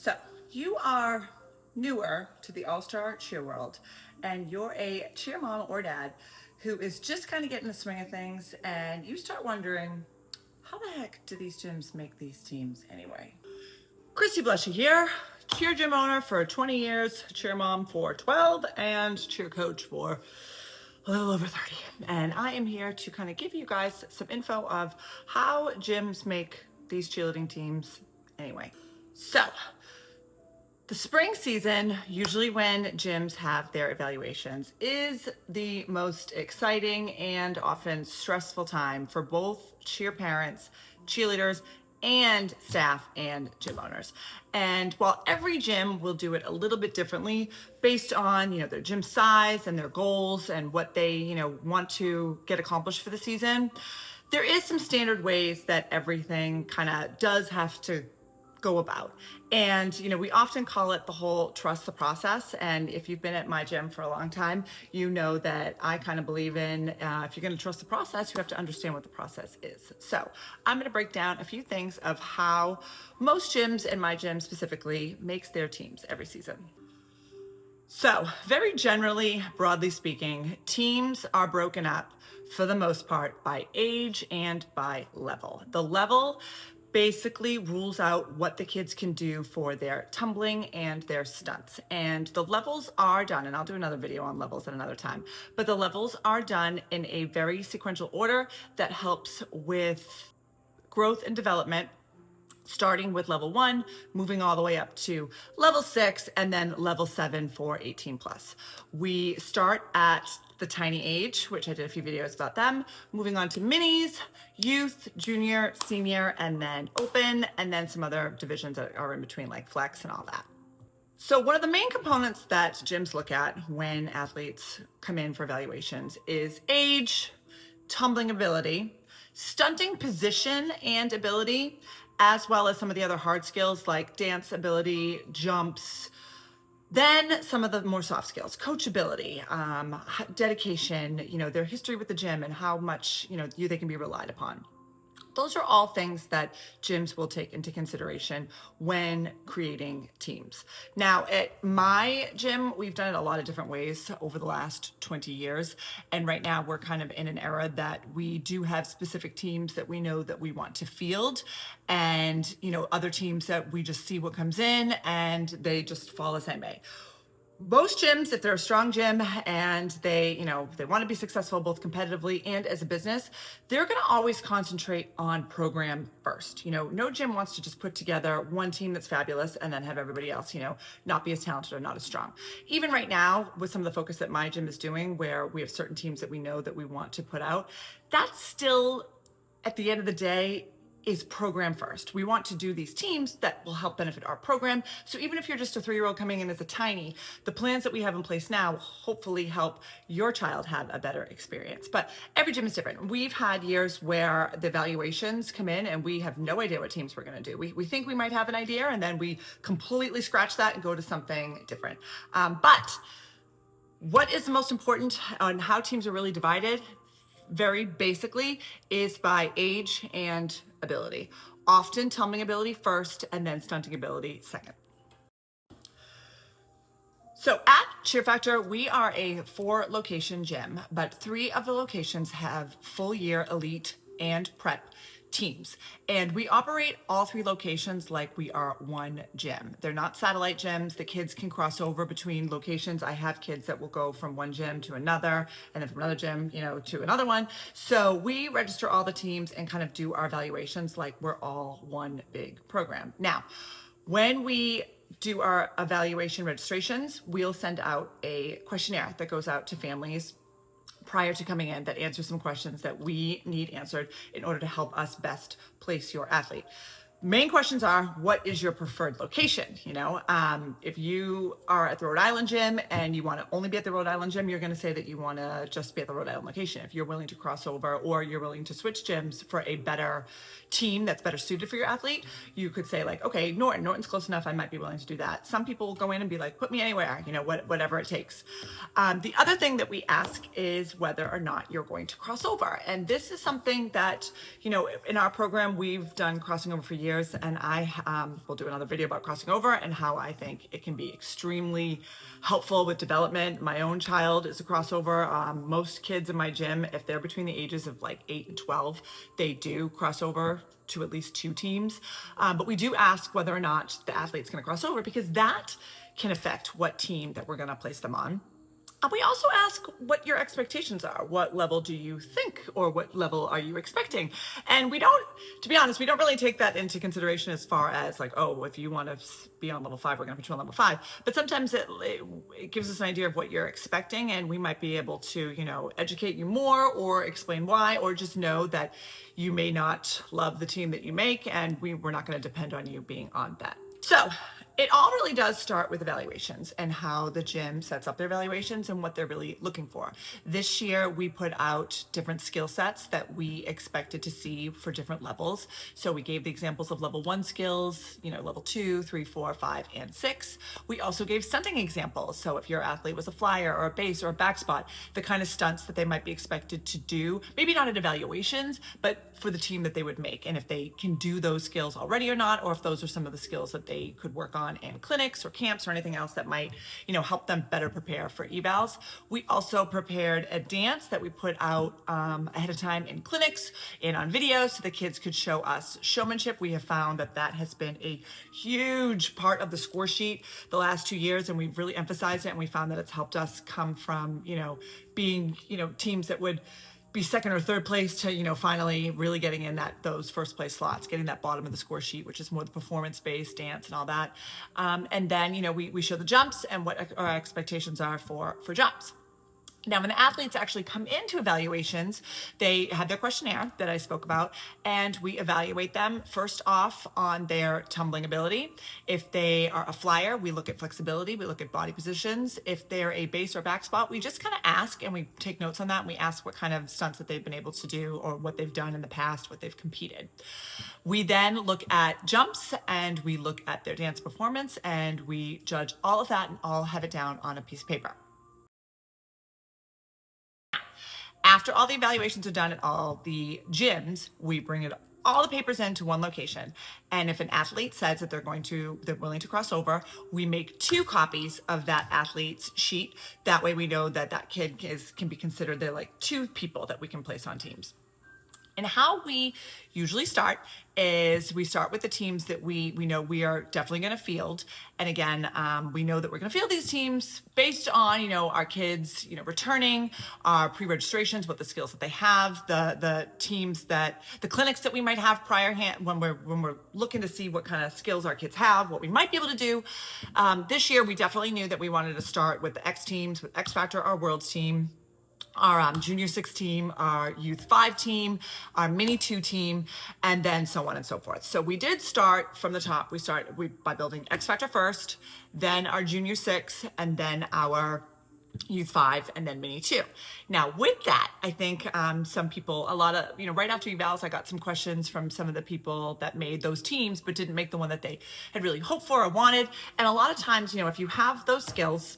So you are newer to the all-star cheer world, and you're a cheer mom or dad who is just kind of getting the swing of things, and you start wondering, how the heck do these gyms make these teams anyway? Christy Blushy here, cheer gym owner for 20 years, cheer mom for 12, and cheer coach for a little over 30. And I am here to kind of give you guys some info of how gyms make these cheerleading teams anyway. So, the spring season, usually when gyms have their evaluations, is the most exciting and often stressful time for both cheer parents, cheerleaders, and staff and gym owners. And while every gym will do it a little bit differently based on, their gym size and their goals and what they, want to get accomplished for the season, there is some standard ways that everything kind of does have to go about. And, we often call it the whole trust the process. And if you've been at my gym for a long time, you know that I kind of believe in if you're going to trust the process, you have to understand what the process is. So I'm going to break down a few things of how most gyms, and my gym specifically, makes their teams every season. So very generally, broadly speaking, teams are broken up for the most part by age and by level. The level basically rules out what the kids can do for their tumbling and their stunts. And the levels are done, and I'll do another video on levels at another time, but the levels are done in a very sequential order that helps with growth and development, starting with level 1, moving all the way up to level 6, and then level 7 for 18 plus. We start at the tiny age, which I did a few videos about them, moving on to minis, youth, junior, senior, and then open, and then some other divisions that are in between, like flex and all that. So one of the main components that gyms look at when athletes come in for evaluations is age, tumbling ability, stunting position and ability, as well as some of the other hard skills like dance ability, jumps, then some of the more soft skills, coachability, dedication, their history with the gym and how much, they can be relied upon. Those are all things that gyms will take into consideration when creating teams. Now, at my gym, we've done it a lot of different ways over the last 20 years. And right now we're kind of in an era that we do have specific teams that we know that we want to field, and, other teams that we just see what comes in and they just fall as they may. Most gyms, if they're a strong gym and they want to be successful both competitively and as a business, they're going to always concentrate on program first. No gym wants to just put together one team that's fabulous and then have everybody else, not be as talented or not as strong. Even right now, with some of the focus that my gym is doing, where we have certain teams that we know that we want to put out, that's still, at the end of the day, is program first. We want to do these teams that will help benefit our program. So even if you're just a 3-year-old coming in as a tiny, the plans that we have in place now hopefully help your child have a better experience. But every gym is different. We've had years where the evaluations come in and we have no idea what teams we're gonna do. We think we might have an idea, and then we completely scratch that and go to something different. But what is the most important on how teams are really divided, very basically, is by age and ability. Often tumbling ability first and then stunting ability second. So at Cheer Factor, we are a 4-location gym, but 3 of the locations have full year elite and prep teams. And we operate all 3 locations like we are one gym. They're not satellite gyms. The kids can cross over between locations. I have kids that will go from one gym to another, and then from another gym, to another one. So we register all the teams and kind of do our evaluations like we're all one big program. Now, when we do our evaluation registrations, we'll send out a questionnaire that goes out to families prior to coming in that answers some questions that we need answered in order to help us best place your athlete. Main questions are, what is your preferred location? If you are at the Rhode Island gym and you want to only be at the Rhode Island gym, you're going to say that you want to just be at the Rhode Island location. If you're willing to cross over, or you're willing to switch gyms for a better team that's better suited for your athlete, you could say like, okay, Norton's close enough, I might be willing to do that. Some people will go in and be like, put me anywhere, whatever it takes. The other thing that we ask is whether or not you're going to cross over. And this is something that, in our program, we've done crossing over for years. years, and I will do another video about crossing over and how I think it can be extremely helpful with development. My own child is a crossover. Most kids in my gym, if they're between the ages of like 8 and 12, they do cross over to at least 2 teams. But we do ask whether or not the athlete's going to cross over, because that can affect what team that we're going to place them on. We also ask what your expectations are. What level do you think, or what level are you expecting? And we don't, to be honest, we don't really take that into consideration as far as like, oh, if you want to be on level 5, we're going to put you on level 5. But sometimes it gives us an idea of what you're expecting, and we might be able to, educate you more or explain why, or just know that you may not love the team that you make, and we're not going to depend on you being on that. So it all really does start with evaluations and how the gym sets up their evaluations and what they're really looking for. This year, we put out different skill sets that we expected to see for different levels. So we gave the examples of level 1 skills, level 2, 3, 4, 5, and 6. We also gave stunting examples. So if your athlete was a flyer or a base or a back spot, the kind of stunts that they might be expected to do, maybe not at evaluations, but for the team that they would make. And if they can do those skills already or not, or if those are some of the skills that they could work on in clinics or camps or anything else that might, help them better prepare for evals. We also prepared a dance that we put out ahead of time in clinics and on videos so the kids could show us showmanship. We have found that that has been a huge part of the score sheet the last 2 years, and we've really emphasized it, and we found that it's helped us come from, being, teams that would be second or third place to, finally really getting in those first place slots, getting that bottom of the score sheet, which is more the performance-based dance and all that. And then, we show the jumps and what our expectations are for jumps. Now, when the athletes actually come into evaluations, they have their questionnaire that I spoke about, and we evaluate them first off on their tumbling ability. If they are a flyer, we look at flexibility, we look at body positions. If they're a base or back spot, we just kind of ask, and we take notes on that, and we ask what kind of stunts that they've been able to do, or what they've done in the past, what they've competed. We then look at jumps, and we look at their dance performance, and we judge all of that and all have it down on a piece of paper. After all the evaluations are done at all the gyms, we bring all the papers into one location. And if an athlete says that they're willing to cross over, we make 2 copies of that athlete's sheet. That way we know that kid can be considered, they're like 2 people that we can place on teams. And how we usually start is we start with the teams that we know we are definitely going to field. And again, we know that we're going to field these teams based on, our kids, returning, our pre-registrations, what the skills that they have, the teams the clinics that we might have prior when we're looking to see what kind of skills our kids have, what we might be able to do. This year, we definitely knew that we wanted to start with the X teams, with X Factor, our Worlds team, our junior 6 team, our youth 5 team, our mini 2 team, and then so on and so forth. So we did start from the top. We started by building X Factor first, then our junior 6, and then our youth 5, and then mini 2. Now with that, I think some people, right after evals, I got some questions from some of the people that made those teams but didn't make the one that they had really hoped for or wanted. And a lot of times, if you have those skills,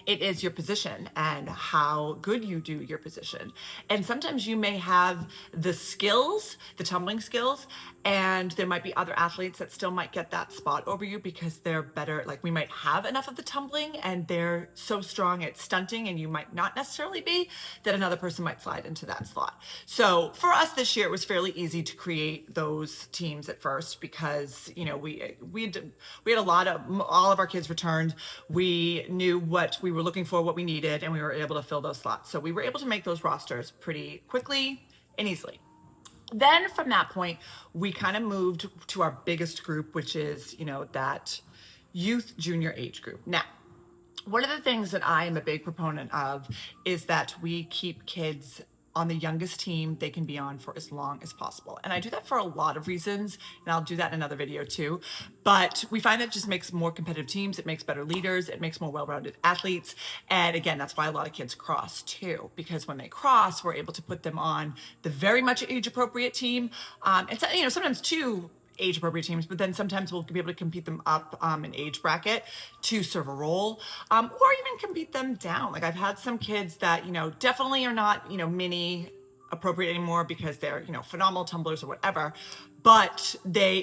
it is your position and how good you do your position. And sometimes you may have the skills, the tumbling skills, and there might be other athletes that still might get that spot over you because they're better. Like we might have enough of the tumbling and they're so strong at stunting, and you might not necessarily be, that another person might slide into that slot. So for us this year, it was fairly easy to create those teams at first because, we had a lot of, all of our kids returned. We knew what we were looking for, what we needed, and we were able to fill those slots. So we were able to make those rosters pretty quickly and easily. Then from that point, we kind of moved to our biggest group, which is, that youth junior age group. Now, one of the things that I am a big proponent of is that we keep kids on the youngest team they can be on for as long as possible. And I do that for a lot of reasons, and I'll do that in another video too. But we find that it just makes more competitive teams, it makes better leaders, it makes more well-rounded athletes. And again, that's why a lot of kids cross too, because when they cross, we're able to put them on the very much age-appropriate team. And so, sometimes 2 age-appropriate teams, but then sometimes we'll be able to compete them up an age bracket to serve a role, or even compete them down. Like I've had some kids that, definitely are not, mini appropriate anymore because they're, phenomenal tumblers or whatever, but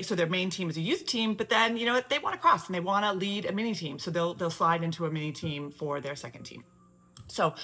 so their main team is a youth team, but then, they want to cross and they want to lead a mini team. So they'll slide into a mini team for their second team. So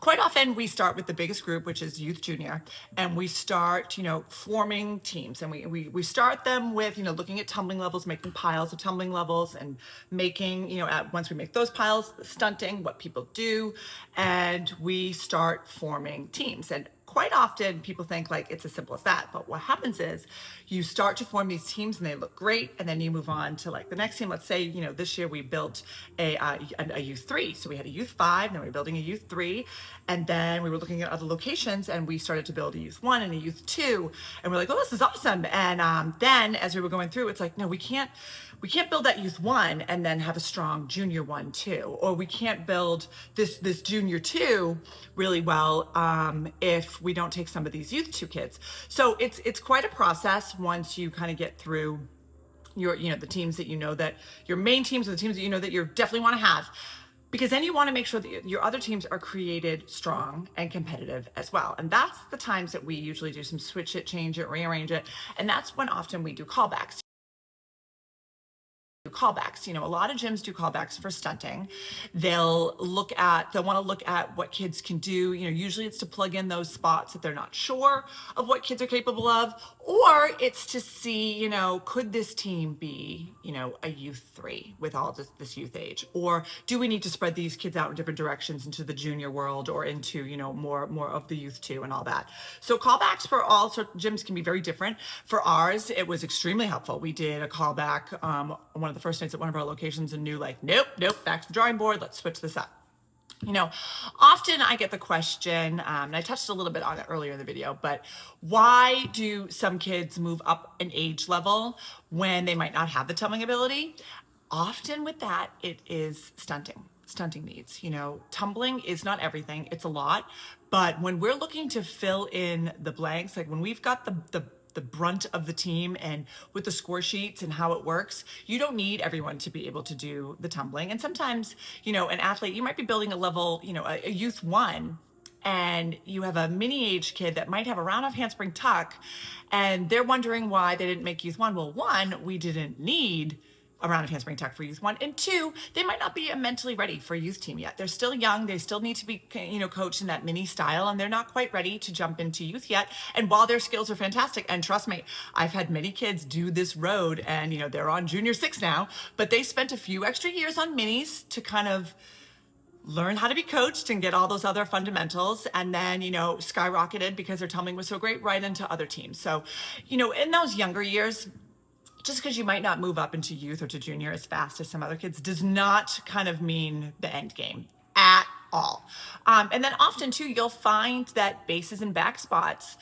quite often we start with the biggest group, which is youth junior, and we start, forming teams. And we start them with, looking at tumbling levels, making piles of tumbling levels and making, once we make those piles, the stunting, what people do, and we start forming teams. And quite often people think like it's as simple as that, but what happens is you start to form these teams and they look great, and then you move on to like the next team. Let's say this year we built a youth 3, so we had a youth 5, then we were building a youth 3, and then we were looking at other locations and we started to build a youth 1 and a youth 2, and we're like, oh, this is awesome. And then as we were going through, it's like, no, we can't build that youth 1 and then have a strong junior 1 too, or we can't build this junior 2 really well if we don't take some of these youth 2 kids. So it's quite a process once you kind of get through your the teams that that your main teams, or the teams that that you definitely want to have, because then you want to make sure that your other teams are created strong and competitive as well. And that's the times that we usually do some switch it, change it, rearrange it, and that's when often we do callbacks. A lot of gyms do callbacks for stunting. They'll want to look at what kids can do. Usually it's to plug in those spots that they're not sure of what kids are capable of, or it's to see, could this team be, a youth 3 with all this youth age, or do we need to spread these kids out in different directions into the junior world or into, more of the youth 2 and all that. So callbacks for all sorts of gyms can be very different. For ours, it was extremely helpful. We did a callback one of the first nights at one of our locations and knew like, nope, back to the drawing board, let's switch this up. Often I get the question, and I touched a little bit on it earlier in the video, but why do some kids move up an age level when they might not have the tumbling ability? Often with that, it is stunting needs. Tumbling is not everything, it's a lot, but when we're looking to fill in the blanks, like when we've got the brunt of the team and with the score sheets and how it works, you don't need everyone to be able to do the tumbling. And sometimes, an athlete, you might be building a level, a youth 1, and you have a mini age kid that might have a round off handspring tuck, and they're wondering why they didn't make youth 1. Well, 1, we didn't need a round of handspring tuck for youth 1, and 2, they might not be mentally ready for a youth team yet. They're still young. They still need to be, coached in that mini style, and they're not quite ready to jump into youth yet. And while their skills are fantastic, and trust me, I've had many kids do this road, and they're on junior 6 now, but they spent a few extra years on minis to kind of learn how to be coached and get all those other fundamentals, and then skyrocketed because their tumbling was so great right into other teams. So in those younger years, just because you might not move up into youth or to junior as fast as some other kids does not kind of mean the end game at all. And then often too, you'll find that bases and back spots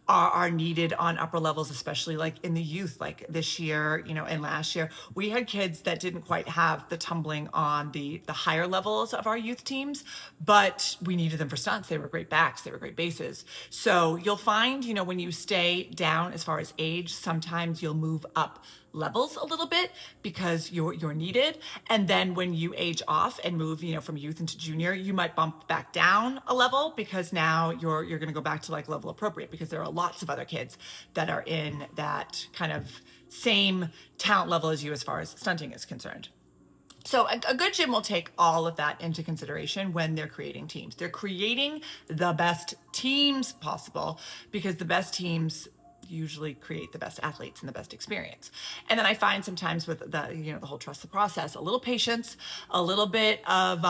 are needed on upper levels, especially like in the youth. Like this year, and last year, we had kids that didn't quite have the tumbling on the higher levels of our youth teams, but we needed them for stunts. They were great backs, they were great bases. So you'll find, when you stay down as far as age, sometimes you'll move up levels a little bit because you're needed, and then when you age off and move from youth into junior, you might bump back down a level because now you're going to go back to like level appropriate, because there are lots of other kids that are in that kind of same talent level as you as far as stunting is concerned. So a good gym will take all of that into consideration when they're creating teams. They're creating the best teams possible, because the best teams usually create the best athletes and the best experience. And then I find sometimes with the whole trust the process, a little patience, a little bit of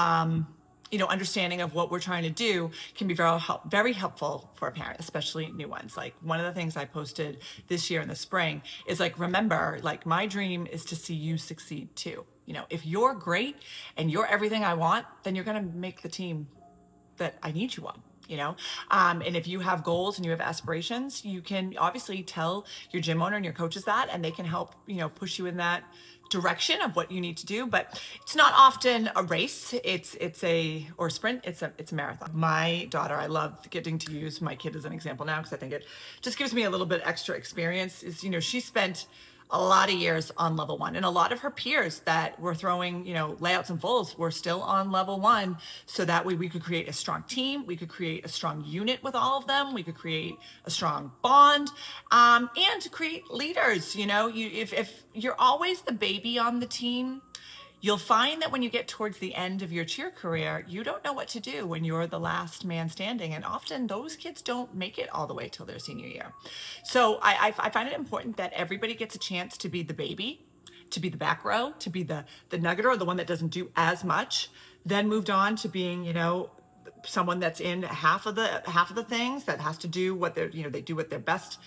understanding of what we're trying to do can be very helpful for a parent, especially new ones. Like one of the things I posted this year in the spring is like, remember, like my dream is to see you succeed too. If you're great and you're everything I want, then you're going to make the team that I need you on. And if you have goals and you have aspirations, you can obviously tell your gym owner and your coaches that, and they can help, push you in that direction of what you need to do. But it's not often a race. It's a sprint. It's a marathon. My daughter, I love getting to use my kid as an example now, because I think it just gives me a little bit extra experience. Is she spent a lot of years on level one, and a lot of her peers that were throwing, layouts and fulls were still on level one. So that way we could create a strong team, we could create a strong unit with all of them, we could create a strong bond, and to create leaders. If you're always the baby on the team, you'll find that when you get towards the end of your cheer career, you don't know what to do when you're the last man standing. And often those kids don't make it all the way till their senior year. So I find it important that everybody gets a chance to be the baby, to be the back row, to be the nuggeter, or the one that doesn't do as much, then moved on to being, someone that's in half of the things that has to do what they do what their best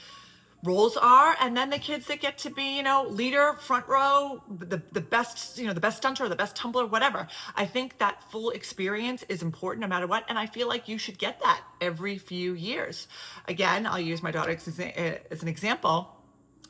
roles are. And then the kids that get to be, leader, front row, the best, the best stunter, the best tumbler, whatever. I think that full experience is important no matter what. And I feel like you should get that every few years. Again, I'll use my daughter as an example.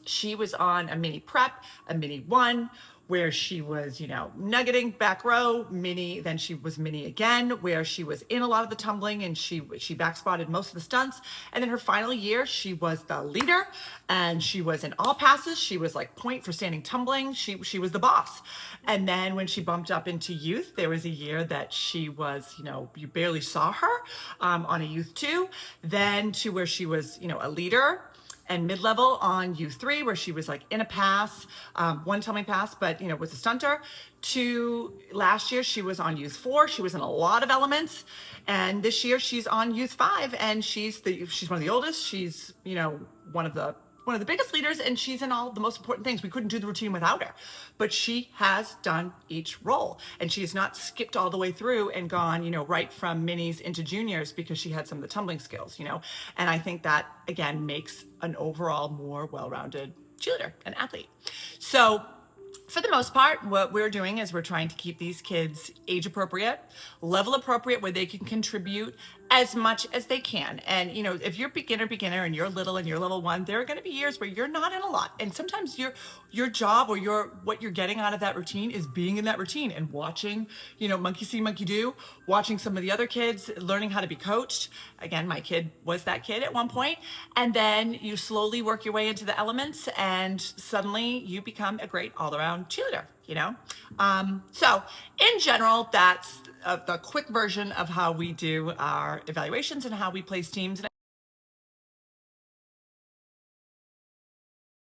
She was on a mini prep, a mini one, where she was, nuggeting back row, mini, then she was mini again, where she was in a lot of the tumbling and she back spotted most of the stunts. And then her final year, she was the leader and she was in all passes. She was like point for standing tumbling. She was the boss. And then when she bumped up into youth, there was a year that she was, you barely saw her on a youth two, then to where she was, a leader and mid-level on U3, where she was like in a pass, one tumbling pass, but was a stunter. To last year, she was on youth 4. She was in a lot of elements, and this year she's on youth 5, and she's one of the oldest. She's one of the biggest leaders, and she's in all the most important things. We couldn't do the routine without her, but she has done each role, and she has not skipped all the way through and gone, right from minis into juniors because she had some of the tumbling skills, and I think that again makes an overall more well-rounded cheerleader and athlete. So for the most part, what we're doing is we're trying to keep these kids age appropriate, level appropriate, where they can contribute as much as they can. And if you're beginner and you're little and you're level one, there are going to be years where you're not in a lot. And sometimes your job or what you're getting out of that routine is being in that routine and watching, monkey see, monkey do, watching some of the other kids, learning how to be coached. Again, my kid was that kid at one point. And then you slowly work your way into the elements and suddenly you become a great all-around cheerleader. So in general, that's the quick version of how we do our evaluations and how we place teams.